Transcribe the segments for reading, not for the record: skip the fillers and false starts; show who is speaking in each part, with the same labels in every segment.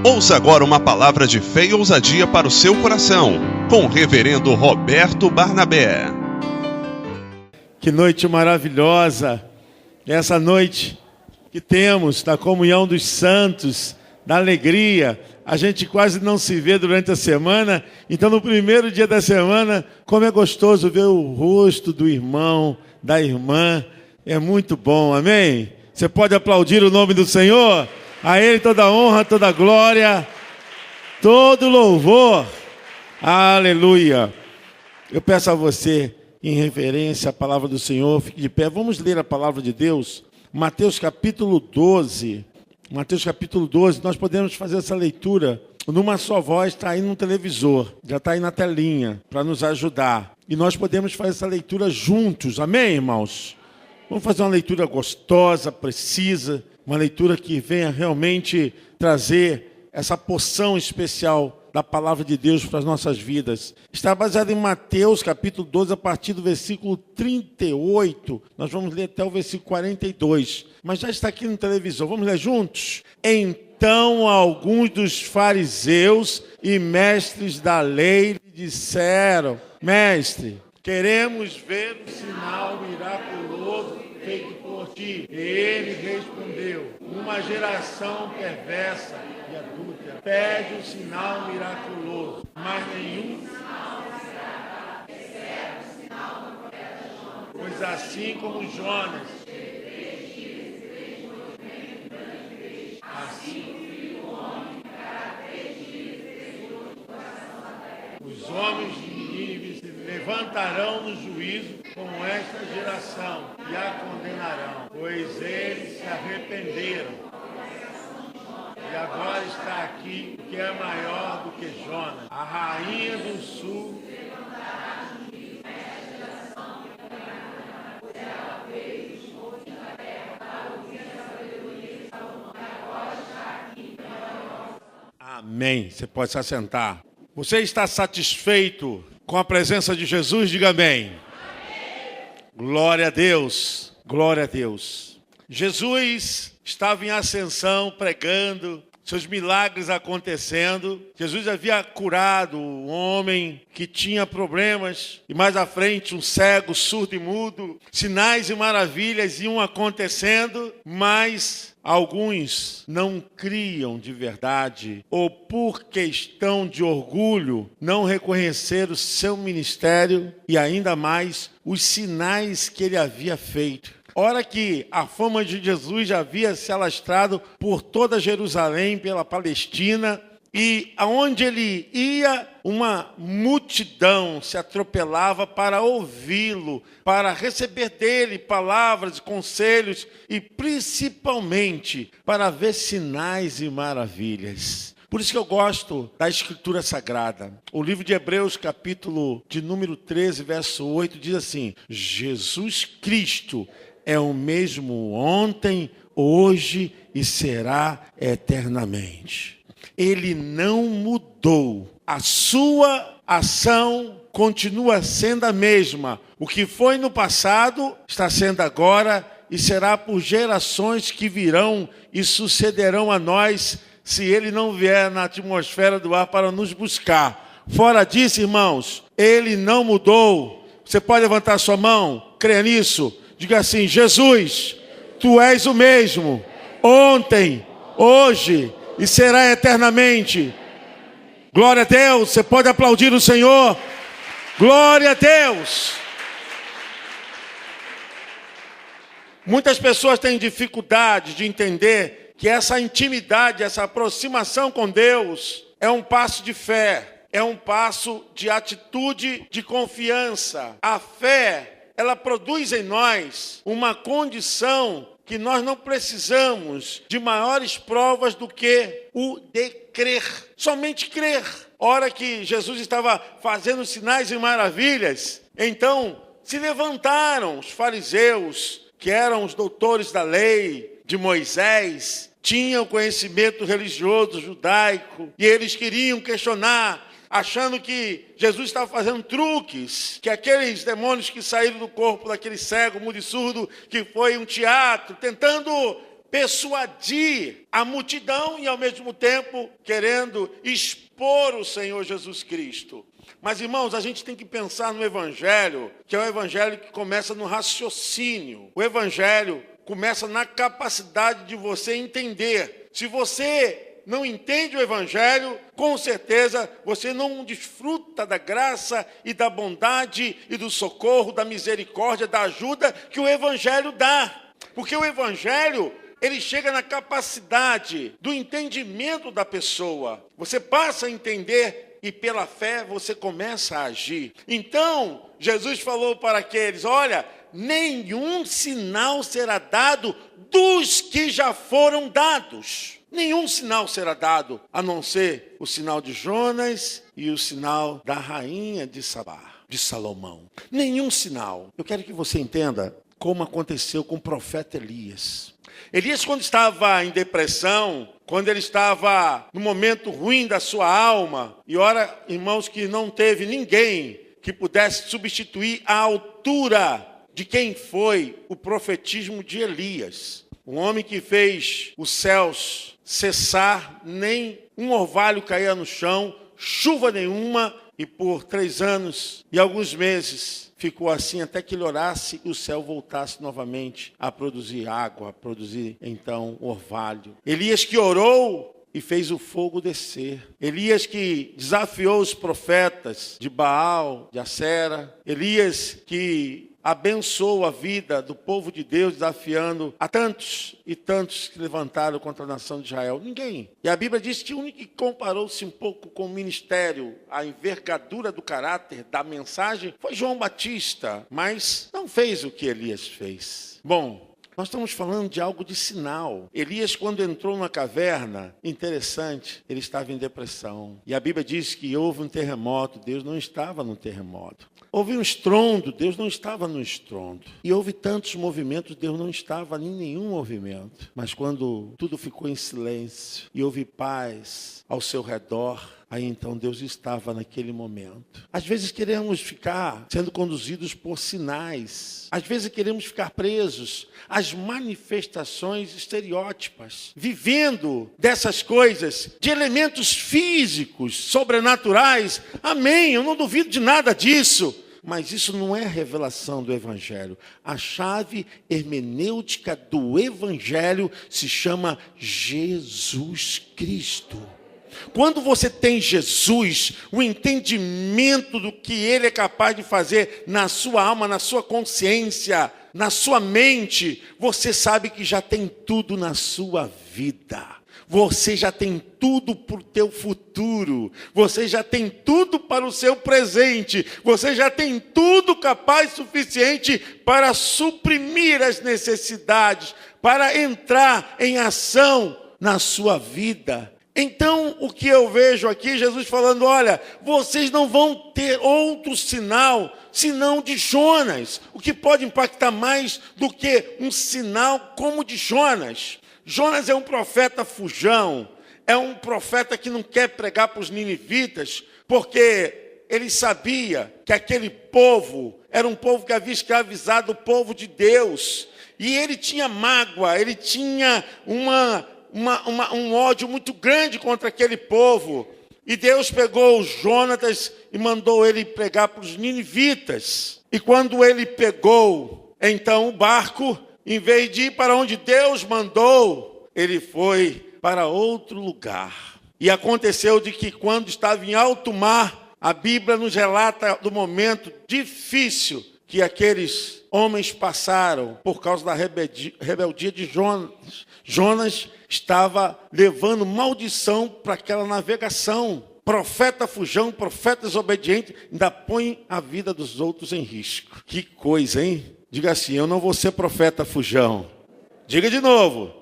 Speaker 1: Ouça agora uma palavra de fé e ousadia para o seu coração, com o reverendo Roberto Barnabé.
Speaker 2: Que noite maravilhosa, essa noite que temos da comunhão dos santos, da alegria. A gente quase não se vê durante a semana, então no primeiro dia da semana, como é gostoso ver o rosto do irmão, da irmã, é muito bom, amém? Você pode aplaudir o nome do Senhor? A Ele toda honra, toda glória, todo louvor, aleluia. Eu peço a você, em referência à palavra do Senhor, fique de pé. Vamos ler a palavra de Deus, Mateus capítulo 12. Mateus capítulo 12, nós podemos fazer essa leitura numa só voz, está aí no televisor, já está aí na telinha, para nos ajudar. E nós podemos fazer essa leitura juntos, amém, irmãos? Vamos fazer uma leitura gostosa, precisa, uma leitura que venha realmente trazer essa porção especial da palavra de Deus para as nossas vidas. Está baseado em Mateus capítulo 12, a partir do versículo 38. Nós vamos ler até o versículo 42. Mas já está aqui no televisor. Vamos ler juntos? Então alguns dos fariseus e mestres da lei lhe disseram: Mestre, queremos ver um sinal miraculoso feito por ti. E ele respondeu: uma geração perversa e adúltera pede um sinal miraculoso, mas nenhum sinal será, exceto o sinal do profeta Jonas. Pois assim como Jonas, assim o Filho do Homem ficará 3 dias e 3 noites no coração da terra. Os homens de Nínive se levantarão no juízo com esta geração e a condenarão, pois eles se arrependeram. E agora está aqui o que é maior do que Jonas. A rainha do sul levantará juízo nesta geração e condenará, pois ela fez os montes da terra para ouvir a sabedoria de Salomão. E agora está aqui o que é maior. Amém. Você pode se assentar. Você está satisfeito com a presença de Jesus? Diga amém. Glória a Deus, glória a Deus. Jesus estava em ascensão, pregando, seus milagres acontecendo. Jesus havia curado um homem que tinha problemas, e mais à frente um cego, surdo e mudo. Sinais e maravilhas iam acontecendo, mas alguns não criam de verdade, ou por questão de orgulho, não reconheceram o seu ministério e ainda mais os sinais que ele havia feito. Ora que a fama de Jesus já havia se alastrado por toda Jerusalém, pela Palestina, e aonde ele ia, uma multidão se atropelava para ouvi-lo, para receber dele palavras, conselhos e principalmente para ver sinais e maravilhas. Por isso que eu gosto da Escritura Sagrada. O livro de Hebreus, capítulo de número 13, verso 8, diz assim: Jesus Cristo é o mesmo ontem, hoje e será eternamente. Ele não mudou. A sua ação continua sendo a mesma. O que foi no passado está sendo agora e será por gerações que virão e sucederão a nós, se ele não vier na atmosfera do ar para nos buscar. Fora disso, irmãos, ele não mudou. Você pode levantar sua mão, crê nisso. Diga assim: Jesus, tu és o mesmo, ontem, hoje e será eternamente. Glória a Deus. Você pode aplaudir o Senhor. Glória a Deus. Muitas pessoas têm dificuldade de entender que essa intimidade, essa aproximação com Deus é um passo de fé, é um passo de atitude de confiança. A fé, ela produz em nós uma condição que nós não precisamos de maiores provas do que o de crer. Somente crer. Hora que Jesus estava fazendo sinais e maravilhas, então se levantaram os fariseus, que eram os doutores da lei de Moisés, tinham conhecimento religioso judaico, e eles queriam questionar, achando que Jesus estava fazendo truques, que aqueles demônios que saíram do corpo daquele cego, mudo e surdo, que foi um teatro, tentando persuadir a multidão e, ao mesmo tempo, querendo expor o Senhor Jesus Cristo. Mas, irmãos, a gente tem que pensar no Evangelho, que é o Evangelho que começa no raciocínio. O Evangelho começa na capacidade de você entender. Se você não entende o Evangelho, com certeza você não desfruta da graça e da bondade e do socorro, da misericórdia, da ajuda que o Evangelho dá. Porque o Evangelho, ele chega na capacidade do entendimento da pessoa. Você passa a entender e pela fé você começa a agir. Então, Jesus falou para aqueles, olha, nenhum sinal será dado dos que já foram dados. Nenhum sinal será dado, a não ser o sinal de Jonas e o sinal da rainha de Sabá, de Salomão. Nenhum sinal. Eu quero que você entenda como aconteceu com o profeta Elias. Elias, quando estava em depressão, quando ele estava no momento ruim da sua alma, e ora, irmãos, que não teve ninguém que pudesse substituir a altura de quem foi o profetismo de Elias. Um homem que fez os céus cessar, nem um orvalho caía no chão, chuva nenhuma, e por 3 anos e alguns meses ficou assim até que ele orasse e o céu voltasse novamente a produzir água, a produzir então orvalho. Elias que orou e fez o fogo descer. Elias que desafiou os profetas de Baal, de Acera. Elias que abençoou a vida do povo de Deus, desafiando a tantos e tantos que levantaram contra a nação de Israel. Ninguém. E a Bíblia diz que o único que comparou-se um pouco com o ministério, a envergadura do caráter, da mensagem, foi João Batista, mas não fez o que Elias fez. Bom, nós estamos falando de algo de sinal. Elias, quando entrou na caverna, interessante, ele estava em depressão. E a Bíblia diz que houve um terremoto, Deus não estava no terremoto. Houve um estrondo, Deus não estava no estrondo. E houve tantos movimentos, Deus não estava em nenhum movimento. Mas quando tudo ficou em silêncio e houve paz ao seu redor, aí então Deus estava naquele momento. Às vezes queremos ficar sendo conduzidos por sinais. Às vezes queremos ficar presos às manifestações estereótipas. Vivendo dessas coisas, de elementos físicos, sobrenaturais. Amém, eu não duvido de nada disso. Mas isso não é a revelação do Evangelho. A chave hermenêutica do Evangelho se chama Jesus Cristo. Quando você tem Jesus, o entendimento do que Ele é capaz de fazer na sua alma, na sua consciência, na sua mente, você sabe que já tem tudo na sua vida. Você já tem tudo para o teu futuro. Você já tem tudo para o seu presente. Você já tem tudo capaz suficiente para suprimir as necessidades, para entrar em ação na sua vida. Então, o que eu vejo aqui, Jesus falando, olha, vocês não vão ter outro sinal, senão de Jonas. O que pode impactar mais do que um sinal como o de Jonas? Jonas é um profeta fujão, é um profeta que não quer pregar para os ninivitas, porque ele sabia que aquele povo era um povo que havia escravizado o povo de Deus. E ele tinha mágoa, ele tinha um ódio muito grande contra aquele povo. E Deus pegou Jonatas e mandou ele pregar para os ninivitas. E quando ele pegou, então, o barco, em vez de ir para onde Deus mandou, ele foi para outro lugar. E aconteceu de que quando estava em alto mar, a Bíblia nos relata do momento difícil que aqueles homens passaram por causa da rebeldia de Jonas. Jonas estava levando maldição para aquela navegação. Profeta fujão, profeta desobediente, ainda põe a vida dos outros em risco. Que coisa, hein? Diga assim, eu não vou ser profeta fujão. Diga de novo.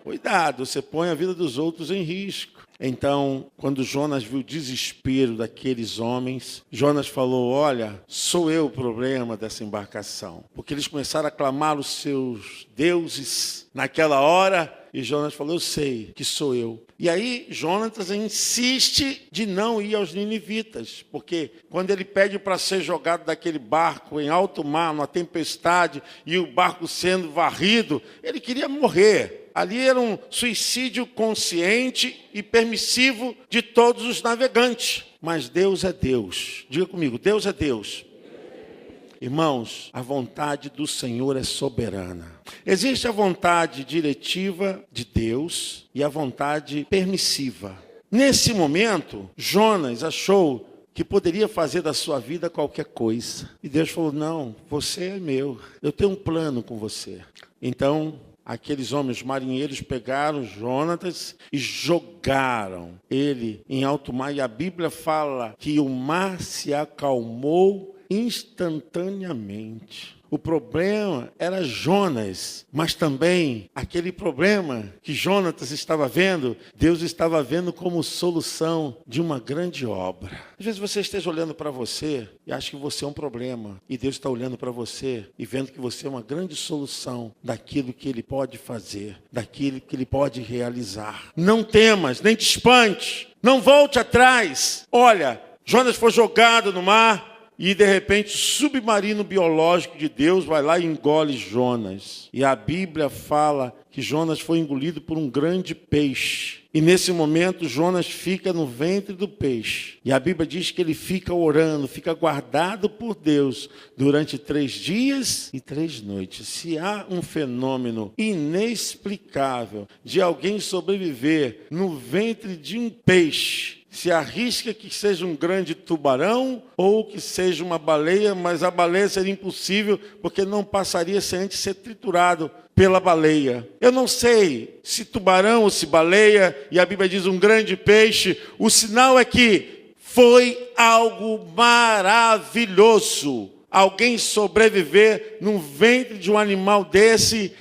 Speaker 2: Cuidado, você põe a vida dos outros em risco. Então, quando Jonas viu o desespero daqueles homens, Jonas falou, olha, sou eu o problema dessa embarcação. Porque eles começaram a clamar os seus deuses naquela hora, e Jonas falou, eu sei que sou eu. E aí Jonas insiste de não ir aos ninivitas, porque quando ele pede para ser jogado daquele barco em alto mar, numa tempestade, e o barco sendo varrido, ele queria morrer. Ali era um suicídio consciente e permissivo de todos os navegantes. Mas Deus é Deus. Diga comigo, Deus é Deus. Irmãos, a vontade do Senhor é soberana. Existe a vontade diretiva de Deus e a vontade permissiva. Nesse momento, Jonas achou que poderia fazer da sua vida qualquer coisa. E Deus falou, não, você é meu. Eu tenho um plano com você. Então, aqueles homens marinheiros pegaram Jonatas e jogaram ele em alto mar. E a Bíblia fala que o mar se acalmou instantaneamente. O problema era Jonas, mas também aquele problema que Jonatas estava vendo, Deus estava vendo como solução de uma grande obra. Às vezes você esteja olhando para você e acha que você é um problema, e Deus está olhando para você e vendo que você é uma grande solução daquilo que Ele pode fazer, daquilo que Ele pode realizar. Não temas, nem te espantes, não volte atrás. Olha, Jonas foi jogado no mar, e de repente o submarino biológico de Deus vai lá e engole Jonas. E a Bíblia fala que Jonas foi engolido por um grande peixe. E nesse momento Jonas fica no ventre do peixe. E a Bíblia diz que ele fica orando, fica guardado por Deus durante 3 dias e 3 noites. Se há um fenômeno inexplicável de alguém sobreviver no ventre de um peixe, se arrisca que seja um grande tubarão ou que seja uma baleia, mas a baleia seria impossível, porque não passaria sem antes ser triturado pela baleia. Eu não sei se tubarão ou se baleia, e a Bíblia diz um grande peixe. O sinal é que foi algo maravilhoso. Alguém sobreviver num ventre de um animal desse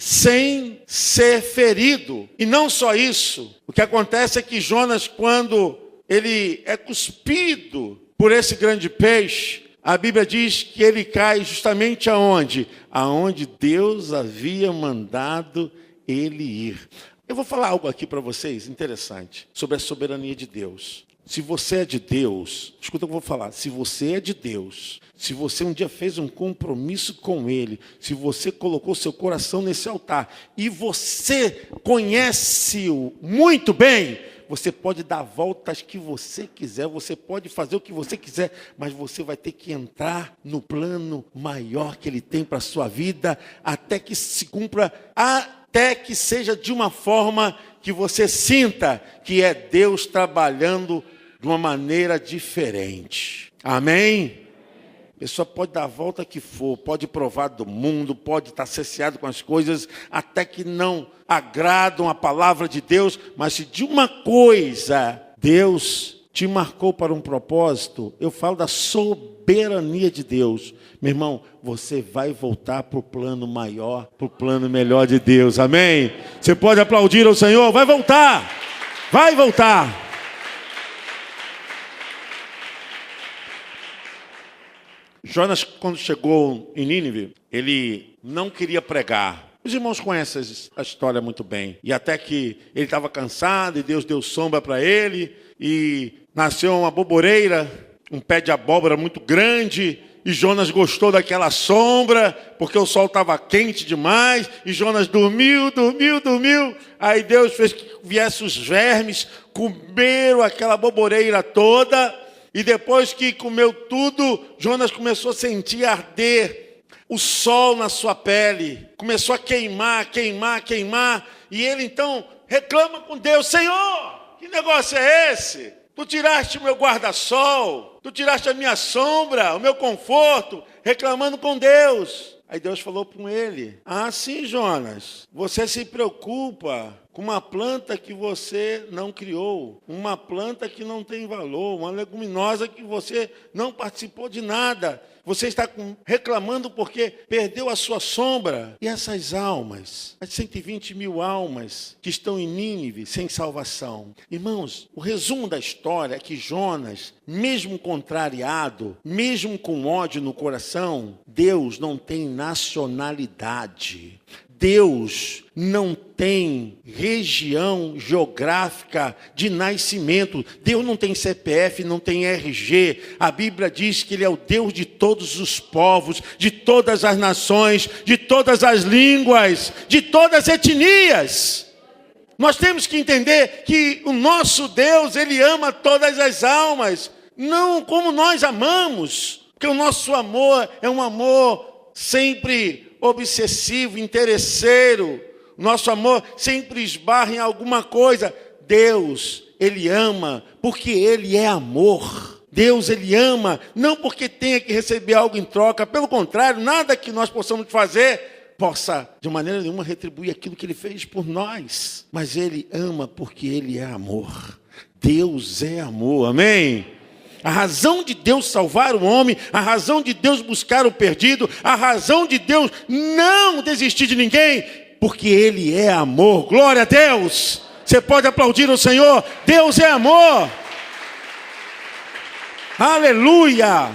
Speaker 2: sem ser ferido. E não só isso. O que acontece é que Jonas, quando ele é cuspido por esse grande peixe, a Bíblia diz que ele cai justamente aonde? Aonde Deus havia mandado ele ir. Eu vou falar algo aqui para vocês interessante sobre a soberania de Deus. Se você é de Deus, escuta o que eu vou falar, se você é de Deus, se você um dia fez um compromisso com Ele, se você colocou seu coração nesse altar e você conhece-o muito bem, você pode dar voltas que você quiser, você pode fazer o que você quiser, mas você vai ter que entrar no plano maior que Ele tem para a sua vida, até que se cumpra, até que seja de uma forma que você sinta que é Deus trabalhando de uma maneira diferente. Amém? A pessoa pode dar a volta que for, pode provar do mundo, pode estar saciado com as coisas, até que não agradam a palavra de Deus, mas se de uma coisa Deus te marcou para um propósito, eu falo da soberania de Deus. Meu irmão, você vai voltar para o plano maior, para o plano melhor de Deus, amém? Você pode aplaudir ao Senhor, vai voltar, vai voltar. Jonas, quando chegou em Nínive, ele não queria pregar. Os irmãos conhecem a história muito bem. E até que ele estava cansado e Deus deu sombra para ele. E nasceu uma boboreira, um pé de abóbora muito grande. E Jonas gostou daquela sombra, porque o sol estava quente demais. E Jonas dormiu. Aí Deus fez que viessem os vermes, comeram aquela boboreira toda. E depois que comeu tudo, Jonas começou a sentir arder o sol na sua pele. Começou a queimar. E ele então reclama com Deus: Senhor, que negócio é esse? Tu tiraste o meu guarda-sol, tu tiraste a minha sombra, o meu conforto, reclamando com Deus. Aí Deus falou com ele: sim, Jonas, você se preocupa com uma planta que você não criou, uma planta que não tem valor, uma leguminosa que você não participou de nada. Você está reclamando porque perdeu a sua sombra. E essas almas, as 120 mil almas que estão em Nínive sem salvação. Irmãos, o resumo da história é que Jonas, mesmo contrariado, mesmo com ódio no coração, Deus não tem nacionalidade. Deus não tem região geográfica de nascimento. Deus não tem CPF, não tem RG. A Bíblia diz que Ele é o Deus de todos os povos, de todas as nações, de todas as línguas, de todas as etnias. Nós temos que entender que o nosso Deus, Ele ama todas as almas, não como nós amamos, porque o nosso amor é um amor sempre obsessivo, interesseiro. Nosso amor sempre esbarra em alguma coisa. Deus, Ele ama porque Ele é amor. Deus, Ele ama não porque tenha que receber algo em troca. Pelo contrário, nada que nós possamos fazer possa, de maneira nenhuma, retribuir aquilo que Ele fez por nós. Mas Ele ama porque Ele é amor. Deus é amor, amém? A razão de Deus salvar o homem, a razão de Deus buscar o perdido, a razão de Deus não desistir de ninguém, porque Ele é amor. Glória a Deus! Você pode aplaudir o Senhor. Deus é amor. Aleluia!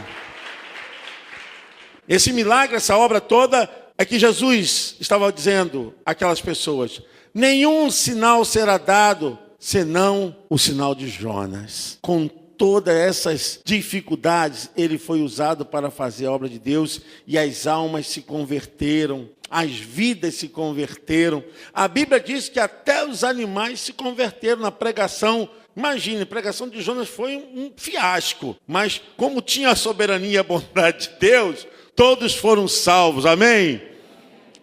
Speaker 2: Esse milagre, essa obra toda, é que Jesus estava dizendo àquelas pessoas: nenhum sinal será dado, senão o sinal de Jonas. Com todas essas dificuldades, ele foi usado para fazer a obra de Deus, e as almas se converteram, as vidas se converteram. A Bíblia diz que até os animais se converteram na pregação. Imagine, a pregação de Jonas foi um fiasco, mas como tinha a soberania e a bondade de Deus, todos foram salvos, amém?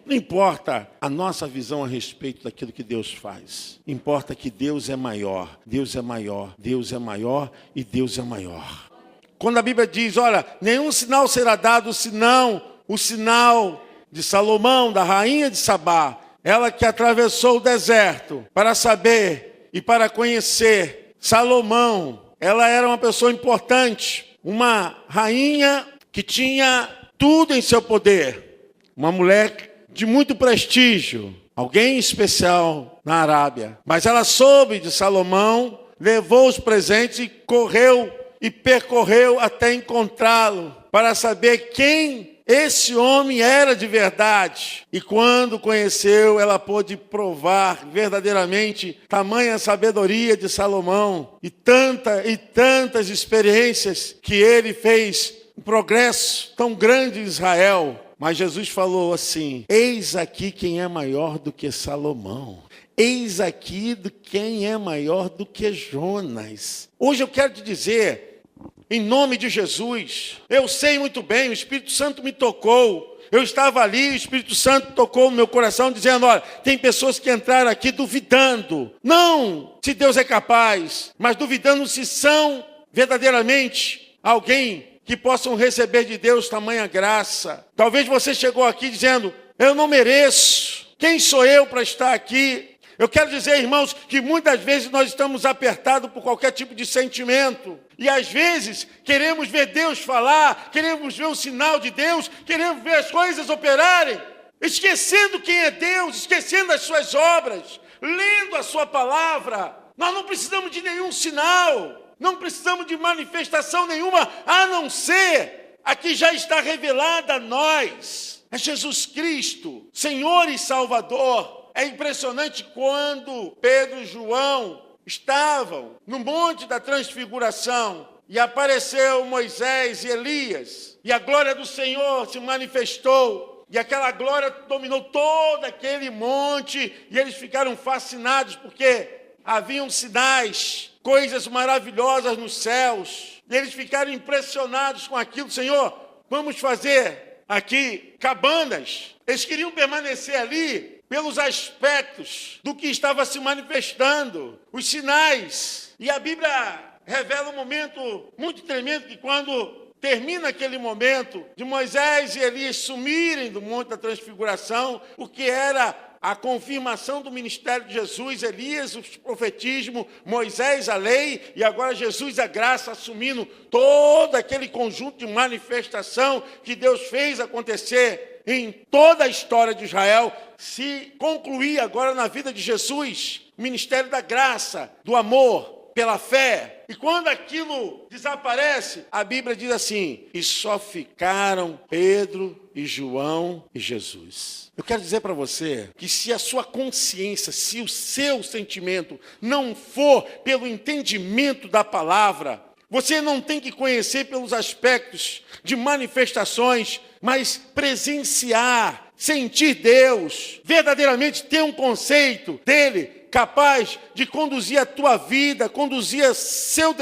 Speaker 2: Não importa a nossa visão a respeito daquilo que Deus faz. Importa que Deus é maior, Deus é maior, Deus é maior e Deus é maior. Quando a Bíblia diz, olha, nenhum sinal será dado senão o sinal de Salomão, da rainha de Sabá, ela que atravessou o deserto para saber e para conhecer. Salomão, ela era uma pessoa importante, uma rainha que tinha tudo em seu poder, uma mulher de muito prestígio, alguém especial na Arábia. Mas ela soube de Salomão, levou os presentes e correu e percorreu até encontrá-lo, para saber quem esse homem era de verdade. E quando conheceu, ela pôde provar verdadeiramente tamanha sabedoria de Salomão e tantas experiências que ele fez, um progresso tão grande em Israel. Mas Jesus falou assim: eis aqui quem é maior do que Salomão. Eis aqui quem é maior do que Jonas. Hoje eu quero te dizer, em nome de Jesus, eu sei muito bem, o Espírito Santo me tocou. Eu estava ali, o Espírito Santo tocou no meu coração, dizendo, olha, tem pessoas que entraram aqui duvidando. Não se Deus é capaz, mas duvidando se são verdadeiramente alguém que possam receber de Deus tamanha graça. Talvez você chegou aqui dizendo, eu não mereço. Quem sou eu para estar aqui? Eu quero dizer, irmãos, que muitas vezes nós estamos apertados por qualquer tipo de sentimento. E às vezes queremos ver Deus falar, queremos ver o sinal de Deus, queremos ver as coisas operarem, esquecendo quem é Deus, esquecendo as suas obras, lendo a sua palavra. Nós não precisamos de nenhum sinal. Não precisamos de manifestação nenhuma, a não ser a que já está revelada a nós. É Jesus Cristo, Senhor e Salvador. É impressionante quando Pedro e João estavam no Monte da Transfiguração e apareceu Moisés e Elias. E a glória do Senhor se manifestou. E aquela glória dominou todo aquele monte. E eles ficaram fascinados porque haviam sinais, coisas maravilhosas nos céus. E eles ficaram impressionados com aquilo. Senhor, vamos fazer aqui cabanas. Eles queriam permanecer ali pelos aspectos do que estava se manifestando, os sinais. E a Bíblia revela um momento muito tremendo, que quando termina aquele momento de Moisés e Elias sumirem do Monte da Transfiguração, porque era a confirmação do ministério de Jesus, Elias, o profetismo, Moisés, a lei, e agora Jesus, a graça, assumindo todo aquele conjunto de manifestação que Deus fez acontecer em toda a história de Israel, se concluir agora na vida de Jesus, o ministério da graça, do amor, pela fé. E quando aquilo desaparece, a Bíblia diz assim: e só ficaram Pedro e João e Jesus. Eu quero dizer para você que se a sua consciência, se o seu sentimento não for pelo entendimento da palavra, você não tem que conhecer pelos aspectos de manifestações, mas presenciar, sentir Deus, verdadeiramente ter um conceito dele, capaz de conduzir a tua vida, conduzir seu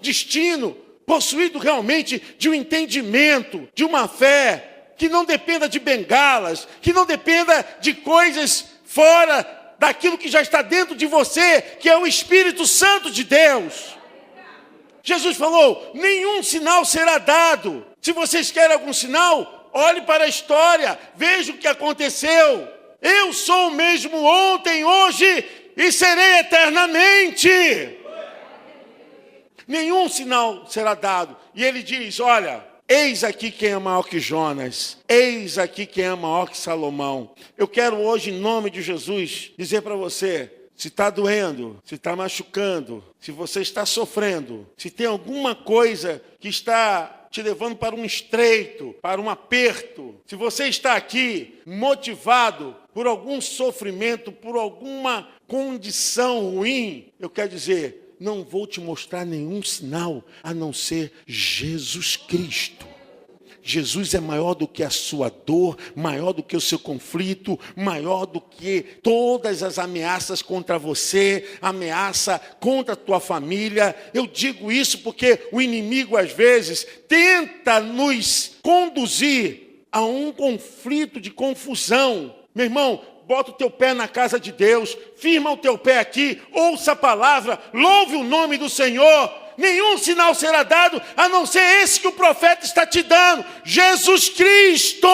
Speaker 2: destino, possuído realmente de um entendimento, de uma fé, que não dependa de bengalas, que não dependa de coisas fora daquilo que já está dentro de você, que é o Espírito Santo de Deus. Jesus falou: nenhum sinal será dado. Se vocês querem algum sinal, olhe para a história, veja o que aconteceu. Eu sou o mesmo ontem, hoje e serei eternamente. Nenhum sinal será dado. E ele diz: olha, eis aqui quem é maior que Jonas, eis aqui quem é maior que Salomão. Eu quero hoje, em nome de Jesus, dizer para você: se está doendo, se está machucando, se você está sofrendo, se tem alguma coisa que está te levando para um estreito, para um aperto, se você está aqui motivado por algum sofrimento, por alguma condição ruim, eu quero dizer, não vou te mostrar nenhum sinal a não ser Jesus Cristo. Jesus é maior do que a sua dor, maior do que o seu conflito, maior do que todas as ameaças contra você, ameaça contra a tua família. Eu digo isso porque o inimigo, às vezes, tenta nos conduzir a um conflito de confusão. Meu irmão, bota o teu pé na casa de Deus, firma o teu pé aqui, ouça a palavra, louve o nome do Senhor. Nenhum sinal será dado, a não ser esse que o profeta está te dando: Jesus Cristo.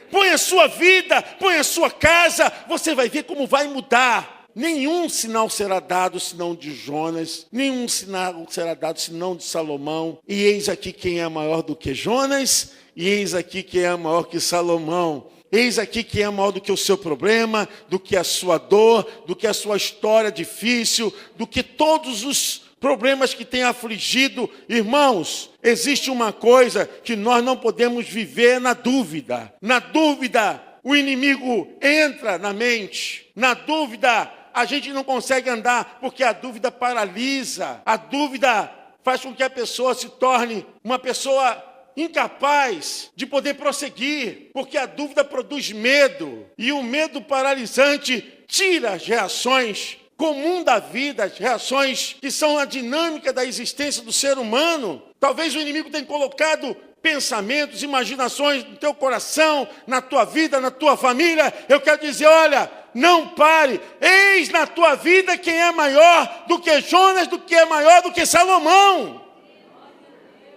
Speaker 2: Põe a sua vida, põe a sua casa, você vai ver como vai mudar. Nenhum sinal será dado senão de Jonas, nenhum sinal será dado senão de Salomão. E eis aqui quem é maior do que Jonas, e eis aqui quem é maior que Salomão. Eis aqui quem é maior do que o seu problema, do que a sua dor, do que a sua história difícil, do que todos os problemas que têm afligido. Irmãos, existe uma coisa que nós não podemos viver na dúvida. Na dúvida, o inimigo entra na mente. Na dúvida, a gente não consegue andar, porque a dúvida paralisa. A dúvida faz com que a pessoa se torne uma pessoa incapaz de poder prosseguir, porque a dúvida produz medo, e o medo paralisante tira as reações comum da vida, as reações que são a dinâmica da existência do ser humano. Talvez o inimigo tenha colocado pensamentos, imaginações no teu coração, na tua vida, na tua família. Eu quero dizer: olha, não pare, eis na tua vida quem é maior do que Jonas, do que é maior do que Salomão.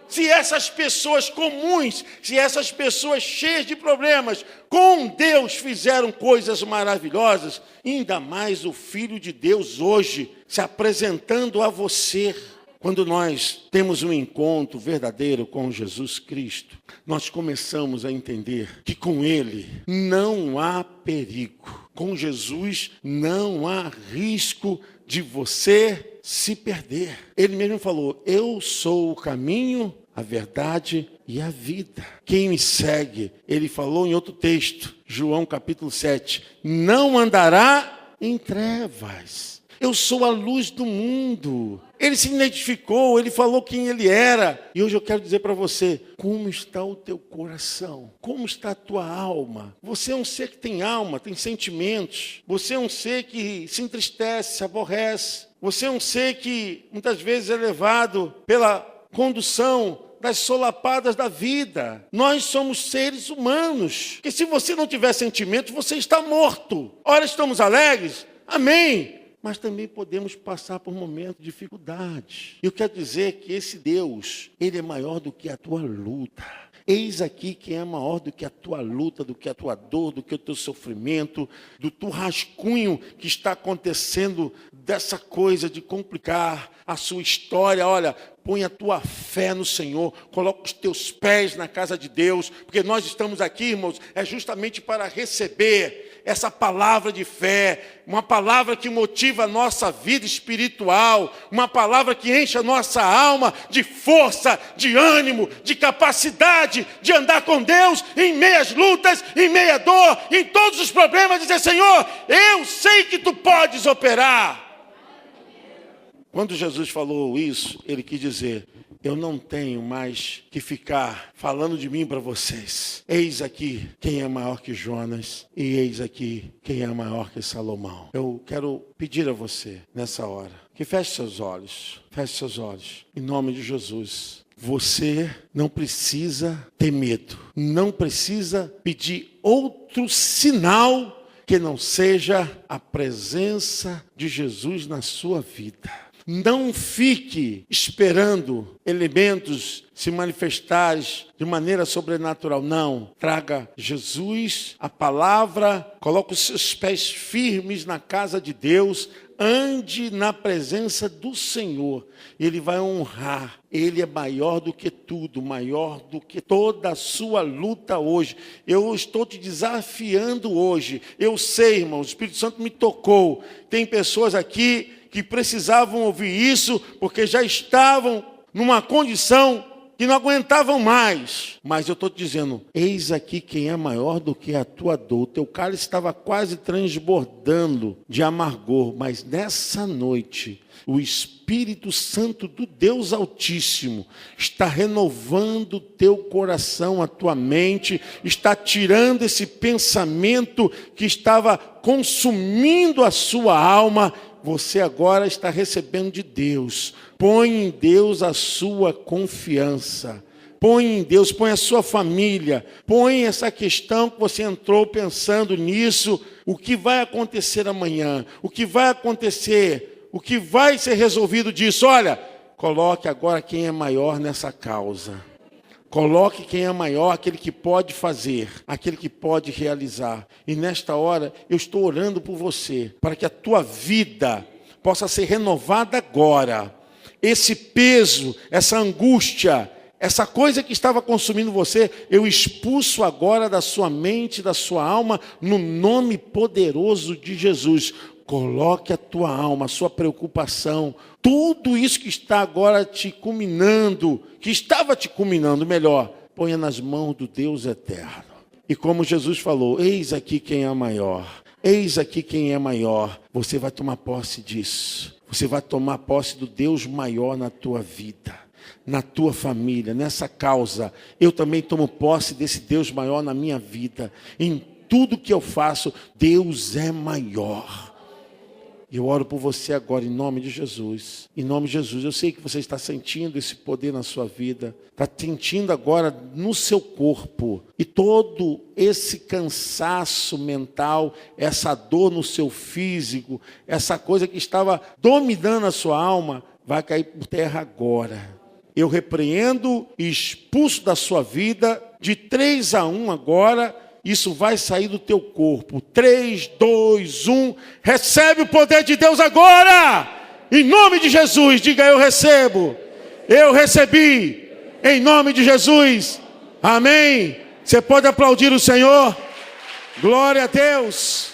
Speaker 2: Se essas pessoas comuns, se essas pessoas cheias de problemas, com Deus fizeram coisas maravilhosas, ainda mais o Filho de Deus hoje, se apresentando a você. Quando nós temos um encontro verdadeiro com Jesus Cristo, nós começamos a entender que com Ele não há perigo. Com Jesus não há risco de você se perder. Ele mesmo falou: eu sou o caminho, a verdade e a vida. Quem me segue, ele falou em outro texto, João capítulo 7, não andará em trevas. Eu sou a luz do mundo. Ele se identificou, ele falou quem ele era. E hoje eu quero dizer para você: como está o teu coração? Como está a tua alma? Você é um ser que tem alma, tem sentimentos. Você é um ser que se entristece, se aborrece. Você é um ser que muitas vezes é levado pela condução das solapadas da vida. Nós somos seres humanos, que se você não tiver sentimentos, você está morto. Ora estamos alegres, amém, mas também podemos passar por momentos de dificuldade. Eu quero dizer que esse Deus, Ele é maior do que a tua luta. Eis aqui quem é maior do que a tua luta, do que a tua dor, do que o teu sofrimento, do teu rascunho que está acontecendo, dessa coisa de complicar a sua história. Olha, põe a tua fé no Senhor, coloca os teus pés na casa de Deus, porque nós estamos aqui, irmãos, é justamente para receber essa palavra de fé, uma palavra que motiva a nossa vida espiritual, uma palavra que enche a nossa alma de força, de ânimo, de capacidade de andar com Deus em meias lutas, em meia dor, em todos os problemas, dizer: Senhor, eu sei que Tu podes operar. Quando Jesus falou isso, Ele quis dizer: eu não tenho mais que ficar falando de mim para vocês. Eis aqui quem é maior que Jonas, e eis aqui quem é maior que Salomão. Eu quero pedir a você, nessa hora, que feche seus olhos, em nome de Jesus. Você não precisa ter medo, não precisa pedir outro sinal que não seja a presença de Jesus na sua vida. Não fique esperando elementos se manifestarem de maneira sobrenatural. Não. Traga Jesus, a palavra, coloque os seus pés firmes na casa de Deus, ande na presença do Senhor. Ele vai honrar. Ele é maior do que tudo, maior do que toda a sua luta hoje. Eu estou te desafiando hoje. Eu sei, irmão, o Espírito Santo me tocou. Tem pessoas aqui que precisavam ouvir isso, porque já estavam numa condição que não aguentavam mais. Mas eu estou te dizendo: eis aqui quem é maior do que a tua dor. O teu cálice estava quase transbordando de amargor, mas nessa noite, o Espírito Santo do Deus Altíssimo está renovando o teu coração, a tua mente, está tirando esse pensamento que estava consumindo a sua alma. Você agora está recebendo de Deus. Põe em Deus a sua confiança. Põe em Deus, põe a sua família. Põe essa questão que você entrou pensando nisso. O que vai acontecer amanhã? O que vai acontecer? O que vai ser resolvido disso? Olha, coloque agora quem é maior nessa causa. Coloque quem é maior, aquele que pode fazer, aquele que pode realizar. E nesta hora, eu estou orando por você, para que a tua vida possa ser renovada agora. Esse peso, essa angústia, essa coisa que estava consumindo você, eu expulso agora da sua mente, da sua alma, no nome poderoso de Jesus. Coloque a tua alma, a sua preocupação, tudo isso que está agora te culminando, que estava te culminando, melhor, ponha nas mãos do Deus eterno. E como Jesus falou: eis aqui quem é maior, eis aqui quem é maior. Você vai tomar posse disso. Você vai tomar posse do Deus maior na tua vida, na tua família, nessa causa. Eu também tomo posse desse Deus maior na minha vida. Em tudo que eu faço, Deus é maior. Eu oro por você agora, em nome de Jesus. Em nome de Jesus, eu sei que você está sentindo esse poder na sua vida. Está sentindo agora no seu corpo. E todo esse cansaço mental, essa dor no seu físico, essa coisa que estava dominando a sua alma, vai cair por terra agora. Eu repreendo e expulso da sua vida, de 3-1 agora. Isso vai sair do teu corpo. 3, 2, 1. Recebe o poder de Deus agora. Em nome de Jesus. Diga: eu recebo. Eu recebi. Em nome de Jesus. Amém. Você pode aplaudir o Senhor? Glória a Deus.